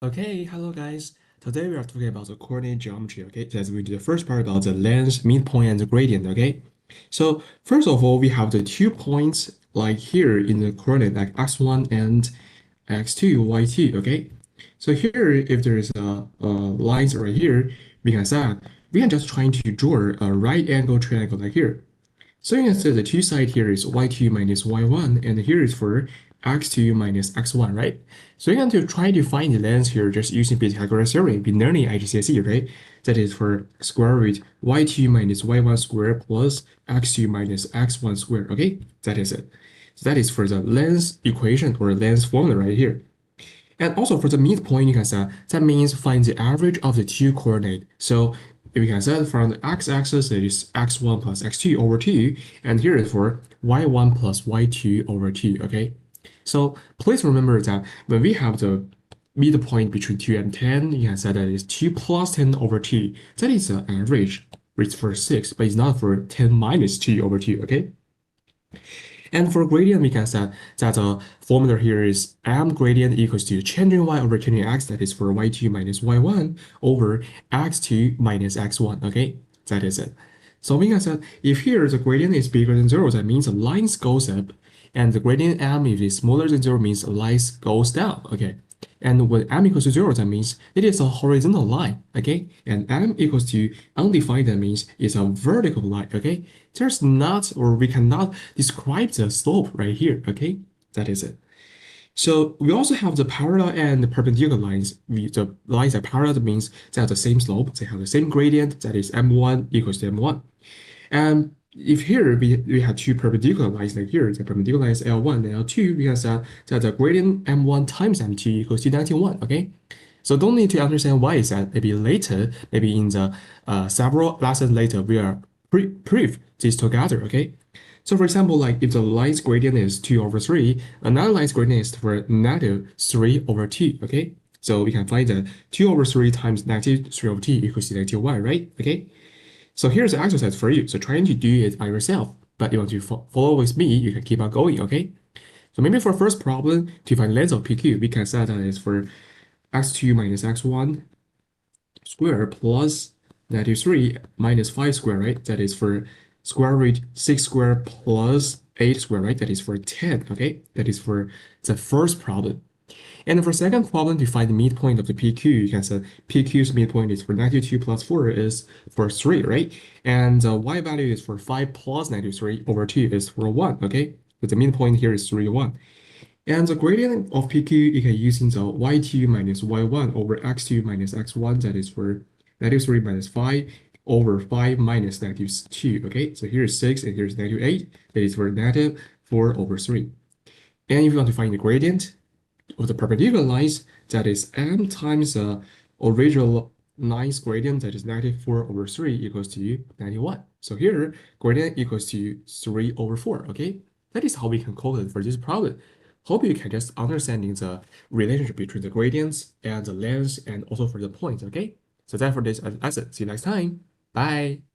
Okay, hello guys. Today we are talking about the coordinate geometry, okay? That's we do the first part about the length, midpoint, and the gradient, okay? So first of all, we have the 2 points like here in the coordinate like x1 and x2, y2, okay? So here, if there is a lines right here, we can say we can just trying to draw a right angle triangle like here. So you can say the two side here is y2 minus y1, and here is for x2 minus x1, right? So you're going to try to find the length here just using Pythagoras theorem, been learning IGCSE, right? That is for square root y2 minus y1 squared plus x2 minus x1 squared, okay? That is it. So that is for the length equation or length formula right here. And also for the midpoint, you can say that means find the average of the two coordinates. So we can say from the x-axis it is x1 plus x2 over 2, and here is for y1 plus y2 over 2, okay? So please remember that when we have the midpoint between 2 and 10, you can say that is 2 plus 10 over 2. That is the average, which for 6, but it's not for 10 minus 2 over 2, okay? And for gradient, we can say that the formula here is m gradient equals to changing y over changing x, that is for y2 minus y1 over x2 minus x1, okay? That is it. So we can say if here the gradient is bigger than 0, that means the lines goes up, and the gradient m, if it's smaller than 0, means the lines goes down, okay? And when m equals to 0, that means it is a horizontal line, okay? And m equals to undefined, that means it's a vertical line, okay? There's not, or we cannot describe the slope right here, okay? That is it. So we also have the parallel and the perpendicular lines. The lines that parallel means they have the same slope, they have the same gradient, that is m1 equals to m1. And if here we have two perpendicular lines like here, the perpendicular line is L1 and L2, we can say that the gradient M1 times M2 equals to 91, okay? So don't need to understand why is that. Maybe later, maybe in the several lessons later, we are prove this together, okay? So for example, like if the line's gradient is 2 over 3, another line's gradient is for negative 3 over 2, okay? So we can find that 2 over 3 times negative 3 over 2 equals to negative 1, right? Okay? So here's the exercise for you. So trying to do it by yourself, but if you want to follow with me, you can keep on going, okay? So maybe for first problem, to find length of PQ, we can set that is for x2 minus x1 squared plus negative 3 minus 5 squared, right? That is for square root 6 squared plus 8 squared, right? That is for 10, okay? That is for the first problem. And for second problem, to find the midpoint of the PQ, you can say PQ's midpoint is for negative 2 plus 4 is for 3, right? And the y value is for 5 plus negative 3 over 2 is for 1, okay? But the midpoint here is 3, 1. And the gradient of PQ, you can use in the y2 minus y1 over x2 minus x1, that is for negative 3 minus 5 over 5 minus negative 2, okay? So here's 6 and here's negative 8, that is for negative 4 over 3. And if you want to find the gradient, of the perpendicular lines, that is m times the original line's gradient, that is negative 4 over 3 equals to 91. So here, gradient equals to 3 over 4, okay? That is how we can calculate for this problem. Hope you can just understanding the relationship between the gradients and the length and also for the points, okay? So that for this lesson. See you next time. Bye.